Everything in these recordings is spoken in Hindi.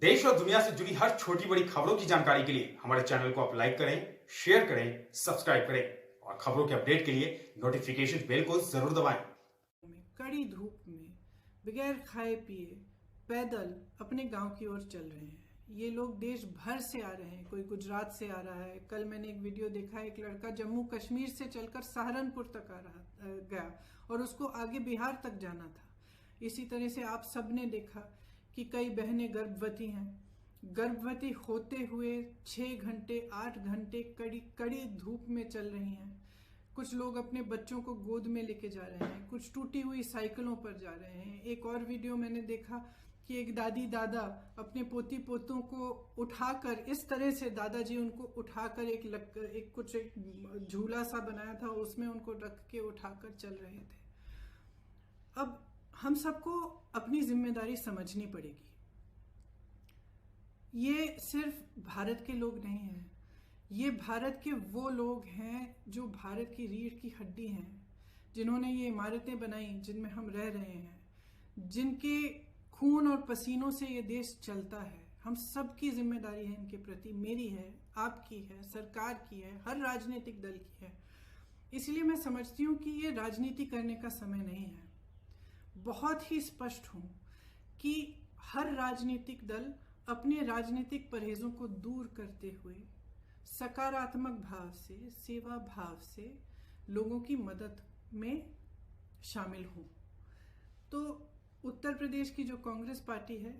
देश और दुनिया से जुड़ी हर छोटी बड़ी खबरों की जानकारी के लिए हमारे चैनल को आप लाइक करें, शेयर करें, सब्सक्राइब करें और खबरों के अपडेट के लिए नोटिफिकेशन बेल को जरूर दबाएं। कड़ी धूप में बगैर खाए पिए पैदल अपने गांव की ओर चल रहे हैं। ये लोग देश भर से आ रहे हैं, कोई गुजरात से आ रहा है। कल मैंने एक वीडियो देखा, एक लड़का जम्मू कश्मीर से चलकर सहारनपुर तक गया और उसको आगे बिहार तक जाना था। इसी तरह से आप सबने देखा कि कई बहनें गर्भवती हैं। गर्भवती होते हुए 6 घंटे 8 घंटे कड़ी धूप में चल रही हैं। कुछ लोग अपने बच्चों को गोद में लेके जा रहे हैं, कुछ टूटी हुई साइकिलों पर जा रहे हैं। एक और वीडियो मैंने देखा कि एक दादी दादा अपने पोती पोतों को उठाकर, इस तरह से दादाजी उनको उठाकर एक झूला सा बनाया था, उसमें उनको रख के उठाकर चल रहे थे। अब हम सबको अपनी जिम्मेदारी समझनी पड़ेगी। ये सिर्फ भारत के लोग नहीं हैं, ये भारत के वो लोग हैं जो भारत की रीढ़ की हड्डी हैं, जिन्होंने ये इमारतें बनाई जिनमें हम रह रहे हैं, जिनके खून और पसीनों से ये देश चलता है। हम सबकी जिम्मेदारी है इनके प्रति, मेरी है, आपकी है, सरकार की है, हर राजनीतिक दल की है। इसलिए मैं समझती हूँ कि ये राजनीति करने का समय नहीं है। बहुत ही स्पष्ट हूँ कि हर राजनीतिक दल अपने राजनीतिक परहेजों को दूर करते हुए सकारात्मक भाव से, सेवा भाव से लोगों की मदद में शामिल हो। तो उत्तर प्रदेश की जो कांग्रेस पार्टी है,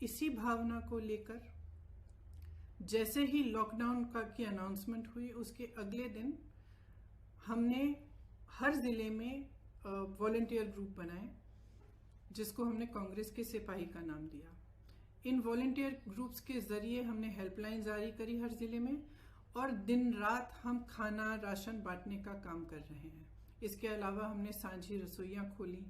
इसी भावना को लेकर जैसे ही लॉकडाउन की अनाउंसमेंट हुई, उसके अगले दिन हमने हर जिले में वॉलंटियर ग्रुप बनाए, जिसको हमने कांग्रेस के सिपाही का नाम दिया। इन वॉलंटियर ग्रुप्स के जरिए हमने हेल्पलाइन जारी करी हर जिले में, और दिन रात हम खाना राशन बांटने का काम कर रहे हैं। इसके अलावा हमने सांझी रसोइयाँ खोली।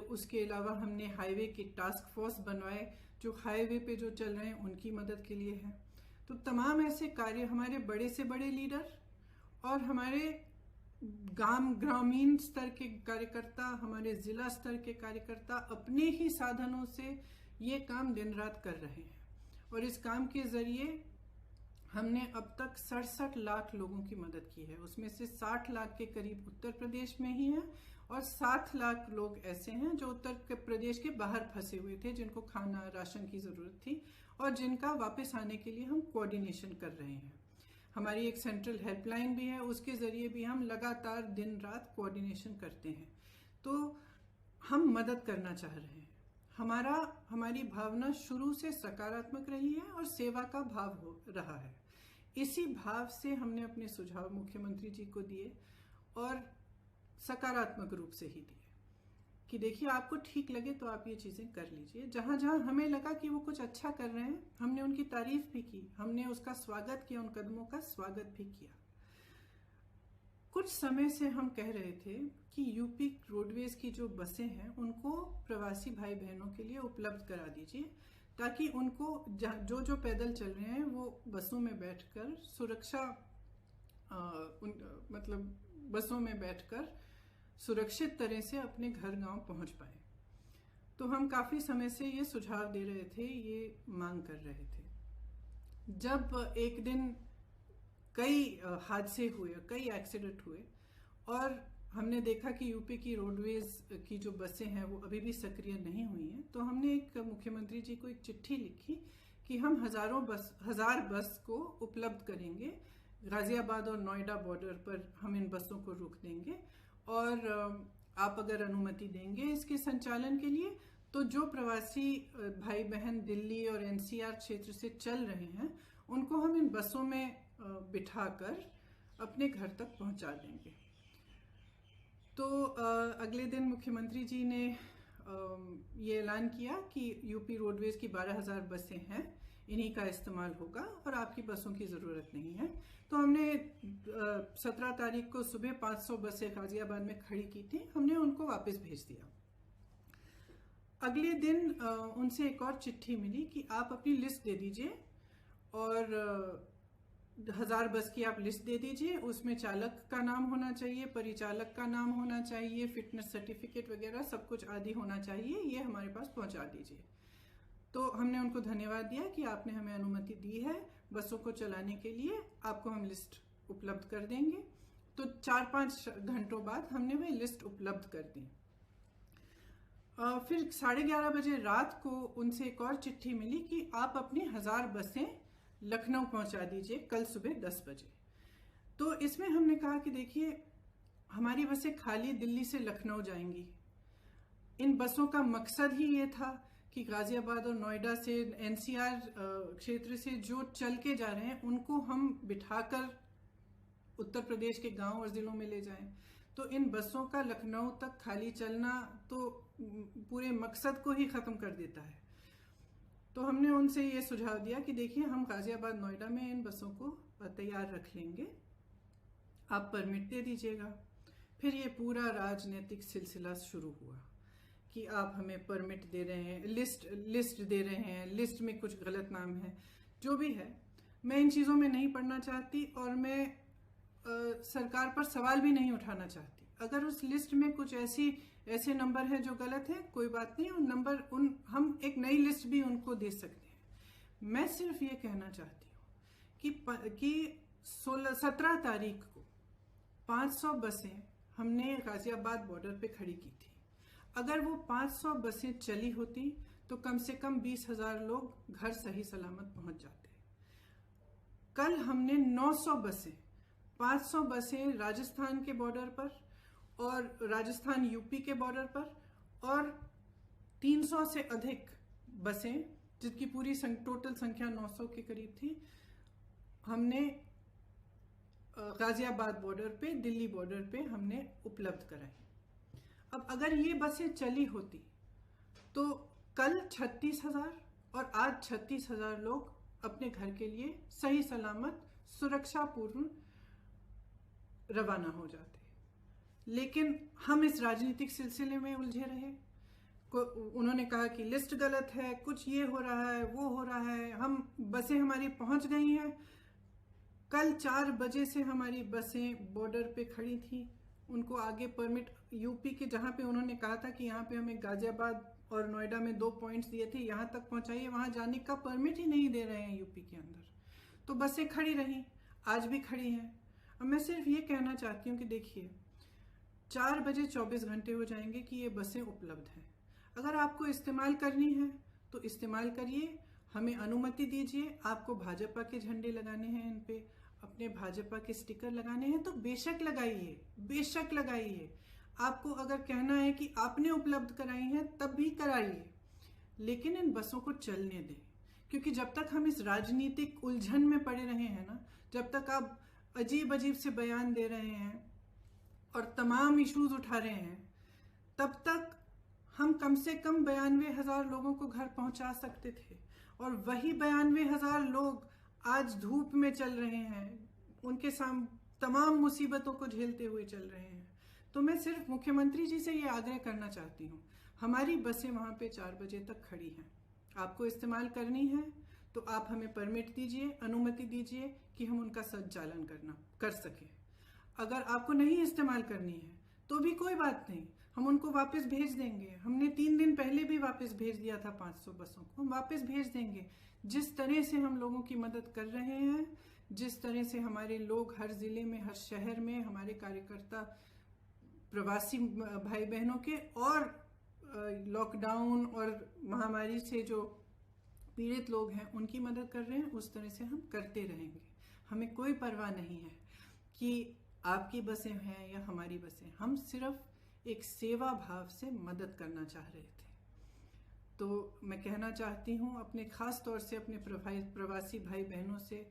उसके अलावा हमने हाईवे की टास्क फोर्स बनवाए, जो हाईवे पे जो चल रहे हैं उनकी मदद के लिए है। तो तमाम ऐसे कार्य हमारे बड़े से बड़े लीडर और हमारे ग्रामीण स्तर के कार्यकर्ता, हमारे जिला स्तर के कार्यकर्ता अपने ही साधनों से ये काम दिन रात कर रहे हैं। और इस काम के जरिए हमने अब तक 67 लाख लोगों की मदद की है। उसमें से 60 लाख के करीब उत्तर प्रदेश में ही हैं और 7 लाख लोग ऐसे हैं जो उत्तर प्रदेश के बाहर फंसे हुए थे, जिनको खाना राशन की ज़रूरत थी और जिनका वापस आने के लिए हम कोऑर्डिनेशन कर रहे हैं। हमारी एक सेंट्रल हेल्पलाइन भी है, उसके ज़रिए भी हम लगातार दिन रात कोऑर्डिनेशन करते हैं। तो हम मदद करना चाह रहे हैं। हमारी भावना शुरू से सकारात्मक रही है और सेवा का भाव हो रहा है। इसी भाव से हमने अपने सुझाव मुख्यमंत्री जी को दिए और सकारात्मक रूप से ही दिए कि देखिए, आपको ठीक लगे तो आप ये चीज़ें कर लीजिए। जहाँ जहाँ हमें लगा कि वो कुछ अच्छा कर रहे हैं, हमने उनकी तारीफ भी की, हमने उसका स्वागत किया, उन कदमों का स्वागत भी किया। कुछ समय से हम कह रहे थे कि यूपी रोडवेज की जो बसें हैं उनको प्रवासी भाई बहनों के लिए उपलब्ध करा दीजिए, ताकि उनको जो पैदल चल रहे हैं वो बसों में बैठकर बसों में बैठकर सुरक्षित तरह से अपने घर गांव पहुंच पाए। तो हम काफ़ी समय से ये सुझाव दे रहे थे, ये मांग कर रहे थे। जब एक दिन कई हादसे हुए, कई एक्सीडेंट हुए और हमने देखा कि यूपी की रोडवेज की जो बसें हैं वो अभी भी सक्रिय नहीं हुई हैं, तो हमने एक मुख्यमंत्री जी को एक चिट्ठी लिखी कि हम 1000 बस को उपलब्ध करेंगे। गाजियाबाद और नोएडा बॉर्डर पर हम इन बसों को रोक देंगे और आप अगर अनुमति देंगे इसके संचालन के लिए, तो जो प्रवासी भाई बहन दिल्ली और एनसीआर क्षेत्र से चल रहे हैं उनको हम इन बसों में बिठाकर अपने घर तक पहुंचा देंगे। तो अगले दिन मुख्यमंत्री जी ने ये ऐलान किया कि यूपी रोडवेज की 12,000 बसें हैं, इन्हीं का इस्तेमाल होगा और आपकी बसों की ज़रूरत नहीं है। तो हमने 17 तारीख को सुबह 500 बसें गाजियाबाद में खड़ी की थी, हमने उनको वापस भेज दिया। अगले दिन उनसे एक और चिट्ठी मिली कि आप अपनी लिस्ट दे दीजिए और 1000 बस की आप लिस्ट दे दीजिए, उसमें चालक का नाम होना चाहिए, परिचालक का नाम होना चाहिए, फिटनेस सर्टिफिकेट वगैरह सब कुछ आदि होना चाहिए, ये हमारे पास पहुंचा दीजिए। तो हमने उनको धन्यवाद दिया कि आपने हमें अनुमति दी है बसों को चलाने के लिए, आपको हम लिस्ट उपलब्ध कर देंगे। तो 4-5 घंटों बाद हमने वह लिस्ट उपलब्ध कर दी। फिर 11:30 बजे रात को उनसे एक और चिट्ठी मिली कि आप अपनी 1000 बसें लखनऊ पहुंचा दीजिए कल सुबह 10 बजे। तो इसमें हमने कहा कि देखिए, हमारी बसें खाली दिल्ली से लखनऊ जाएंगी। इन बसों का मकसद ही ये था कि गाजियाबाद और नोएडा से, एनसीआर क्षेत्र से जो चल के जा रहे हैं उनको हम बिठाकर उत्तर प्रदेश के गांव और जिलों में ले जाएं। तो इन बसों का लखनऊ तक खाली चलना तो पूरे मकसद को ही खत्म कर देता है। तो हमने उनसे ये सुझाव दिया कि देखिए, हम गाजियाबाद नोएडा में इन बसों को तैयार रख लेंगे, आप परमिट दे दीजिएगा। फिर ये पूरा राजनीतिक सिलसिला शुरू हुआ कि आप हमें परमिट दे रहे हैं, लिस्ट दे रहे हैं, लिस्ट में कुछ गलत नाम है। जो भी है, मैं इन चीज़ों में नहीं पढ़ना चाहती और मैं सरकार पर सवाल भी नहीं उठाना चाहती। अगर उस लिस्ट में कुछ ऐसे नंबर हैं जो गलत हैं, कोई बात नहीं, हम एक नई लिस्ट भी उनको दे सकते हैं। मैं सिर्फ ये कहना चाहती हूँ कि 17 तारीख को 500 बसें हमने गाजियाबाद बॉर्डर पे खड़ी की थी। अगर वो 500 बसें चली होती तो कम से कम 20,000 लोग घर सही सलामत पहुंच जाते। कल हमने 900 बसें, 500 बसें राजस्थान के बॉर्डर पर और राजस्थान यूपी के बॉर्डर पर, और 300 से अधिक बसें, जिनकी पूरी टोटल संख्या 900 के करीब थी, हमने गाजियाबाद बॉर्डर पे, दिल्ली बॉर्डर पे हमने उपलब्ध कराई। अब अगर ये बसें चली होती तो कल 36,000 और आज 36,000 लोग अपने घर के लिए सही सलामत सुरक्षापूर्ण रवाना हो जाते। लेकिन हम इस राजनीतिक सिलसिले में उलझे रहे। उन्होंने कहा कि लिस्ट गलत है, कुछ ये हो रहा है, वो हो रहा है, बसें हमारी पहुंच गई हैं। कल 4 बजे से हमारी बसें बॉर्डर पे खड़ी थी। उनको आगे परमिट, यूपी के जहां पे उन्होंने कहा था कि यहाँ पे हमें गाजियाबाद और नोएडा में 2 पॉइंट्स दिए थे, यहाँ तक पहुंचाइए, वहां जाने का परमिट ही नहीं दे रहे हैं यूपी के अंदर। तो बसें खड़ी रही, आज भी खड़ी हैं। अब मैं सिर्फ ये कहना चाहती हूँ कि देखिए, 4 बजे 24 घंटे हो जाएंगे कि ये बसें उपलब्ध हैं। अगर आपको इस्तेमाल करनी है तो इस्तेमाल करिए, हमें अनुमति दीजिए। आपको भाजपा के झंडे लगाने हैं, इन पे अपने भाजपा के स्टिकर लगाने हैं तो बेशक लगाइए, बेशक लगाइए। आपको अगर कहना है कि आपने उपलब्ध कराई हैं तब भी कराइए, लेकिन इन बसों को चलने दें। क्योंकि जब तक हम इस राजनीतिक उलझन में पड़े रहे हैं ना, जब तक आप अजीब अजीब से बयान दे रहे हैं और तमाम इश्यूज उठा रहे हैं, तब तक हम कम से कम 92,000 लोगों को घर पहुंचा सकते थे। और वही 92,000 लोग आज धूप में चल रहे हैं, उनके सामने तमाम मुसीबतों को झेलते हुए चल रहे हैं। तो मैं सिर्फ मुख्यमंत्री जी से ये आग्रह करना चाहती हूँ, हमारी बसें वहां पे 4 बजे तक खड़ी हैं, आपको इस्तेमाल करनी है तो आप हमें परमिट दीजिए, अनुमति दीजिए कि हम उनका संचालन कर सकें। अगर आपको नहीं इस्तेमाल करनी है तो भी कोई बात नहीं, हम उनको वापस भेज देंगे। हमने 3 दिन पहले भी वापस भेज दिया था 500 बसों को, हम वापस भेज देंगे। जिस तरह से हम लोगों की मदद कर रहे हैं, जिस तरह से हमारे लोग हर जिले में, हर शहर में, हमारे कार्यकर्ता प्रवासी भाई बहनों के और लॉकडाउन और महामारी से जो पीड़ित लोग हैं उनकी मदद कर रहे हैं, उस तरह से हम करते रहेंगे। हमें कोई परवाह नहीं है कि आपकी बसें हैं या हमारी बसें, हम सिर्फ एक सेवा भाव से मदद करना चाह रहे थे। तो मैं कहना चाहती हूँ अपने खास तौर से अपने प्रवासी भाई बहनों से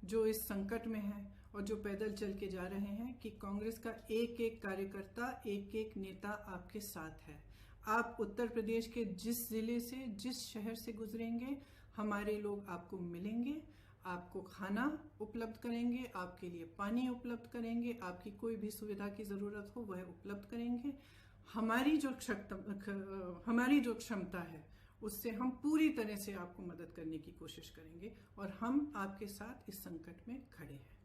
जो इस संकट में हैं और जो पैदल चल के जा रहे हैं, कि कांग्रेस का एक एक कार्यकर्ता, एक एक नेता आपके साथ है। आप उत्तर प्रदेश के जिस जिले से, जिस शहर से गुजरेंगे, हमारे लोग आपको मिलेंगे, आपको खाना उपलब्ध करेंगे, आपके लिए पानी उपलब्ध करेंगे, आपकी कोई भी सुविधा की ज़रूरत हो वह उपलब्ध करेंगे। हमारी जो क्षमता है उससे हम पूरी तरह से आपको मदद करने की कोशिश करेंगे और हम आपके साथ इस संकट में खड़े हैं।